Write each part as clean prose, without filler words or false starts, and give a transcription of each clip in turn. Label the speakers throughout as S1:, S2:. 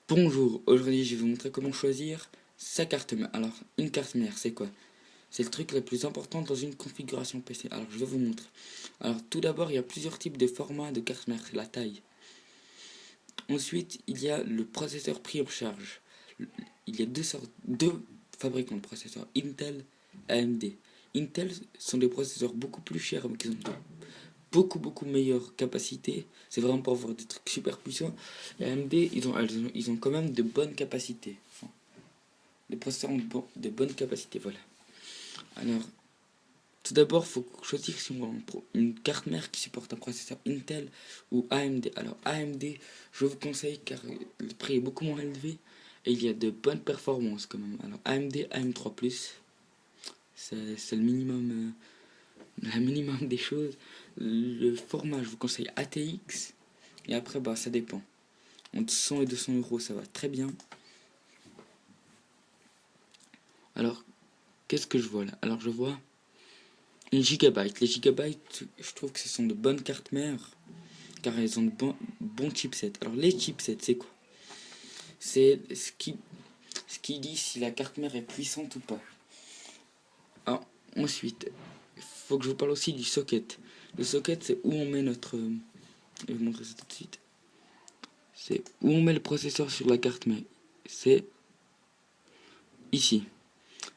S1: Bonjour, aujourd'hui je vais vous montrer comment choisir sa carte mère. Alors, une carte mère, c'est quoi? C'est le truc le plus important dans une configuration PC. Alors, je vais vous montrer. Alors, tout d'abord, il y a plusieurs types de formats de carte mère, c'est la taille. Ensuite, il y a le processeur pris en charge. Il y a deux fabricants de processeurs, Intel et AMD. Intel sont des processeurs beaucoup plus chers, mais qui ont de beaucoup meilleure capacité. C'est vraiment pour avoir des trucs super puissants. Et AMD, ils ont quand même de bonnes capacités. Enfin, les processeurs ont de bonnes capacités, voilà. Alors, tout d'abord, il faut choisir si on veut une carte mère qui supporte un processeur Intel ou AMD. Alors, AMD, je vous conseille car le prix est beaucoup moins élevé et il y a de bonnes performances quand même. Alors, AMD AM3+, c'est le minimum, le minimum des choses. Le format, je vous conseille ATX. Et après, bah, ça dépend. Entre 100 et 200 euros, ça va très bien. Alors, qu'est-ce que je vois là? Alors, je vois une gigabyte. Les gigabytes, je trouve que ce sont de bonnes cartes mères, car elles ont de bons chipsets. Alors, les chipsets, c'est quoi? C'est ce qui dit si la carte mère est puissante ou pas. Alors, ensuite, il faut que je vous parle aussi du socket. Le socket, c'est où on met notre... je vais vous montrer ça tout de suite. C'est où on met le processeur sur la carte mère. C'est ici.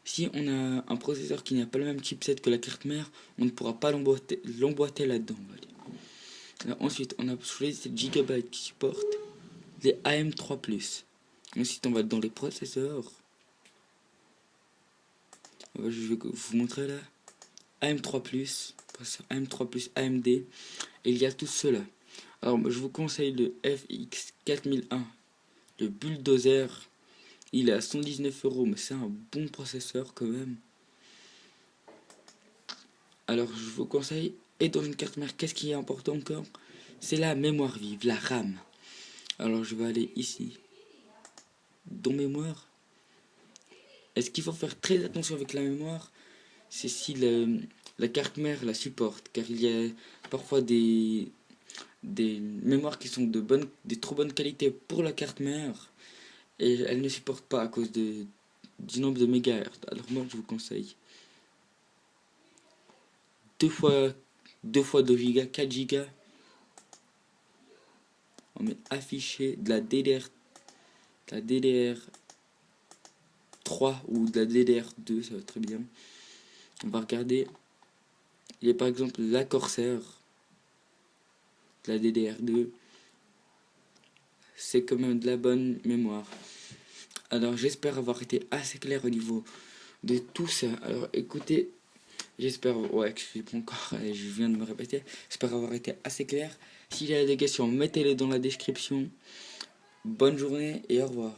S1: Si on a un processeur qui n'a pas le même chipset que la carte mère, on ne pourra pas l'emboîter là-dedans. Alors, ensuite, on a choisi cette gigabyte qui supporte les AM3+. Ensuite, on va dans les processeurs. Je vais vous montrer là. AM3+, processeur AM3+, AMD. Et il y a tout cela. Alors, je vous conseille le FX4001, le Bulldozer. Il est à 119 euros, mais c'est un bon processeur quand même. Alors, je vous conseille. Et dans une carte mère, qu'est-ce qui est important encore? C'est la mémoire vive, la RAM. Alors, je vais aller ici, dans mémoire. Et ce qu'il faut faire très attention avec la mémoire, c'est si la carte mère la supporte, car il y a parfois des mémoires qui sont de trop bonne qualité pour la carte mère, et elle ne supporte pas à cause du nombre de mégahertz. Alors moi, je vous conseille deux fois 2 Go, 4 Go. On met afficher de la DDR3 ou de la DDR2, ça va très bien. On va regarder. Il y a par exemple la Corsair, de la DDR2. C'est quand même de la bonne mémoire. Alors j'espère avoir été assez clair au niveau de tout ça. Alors écoutez, j'espère, ouais, que je pas encore, je viens de me répéter. J'espère avoir été assez clair. S'il y a des questions, mettez-les dans la description. Bonne journée et au revoir.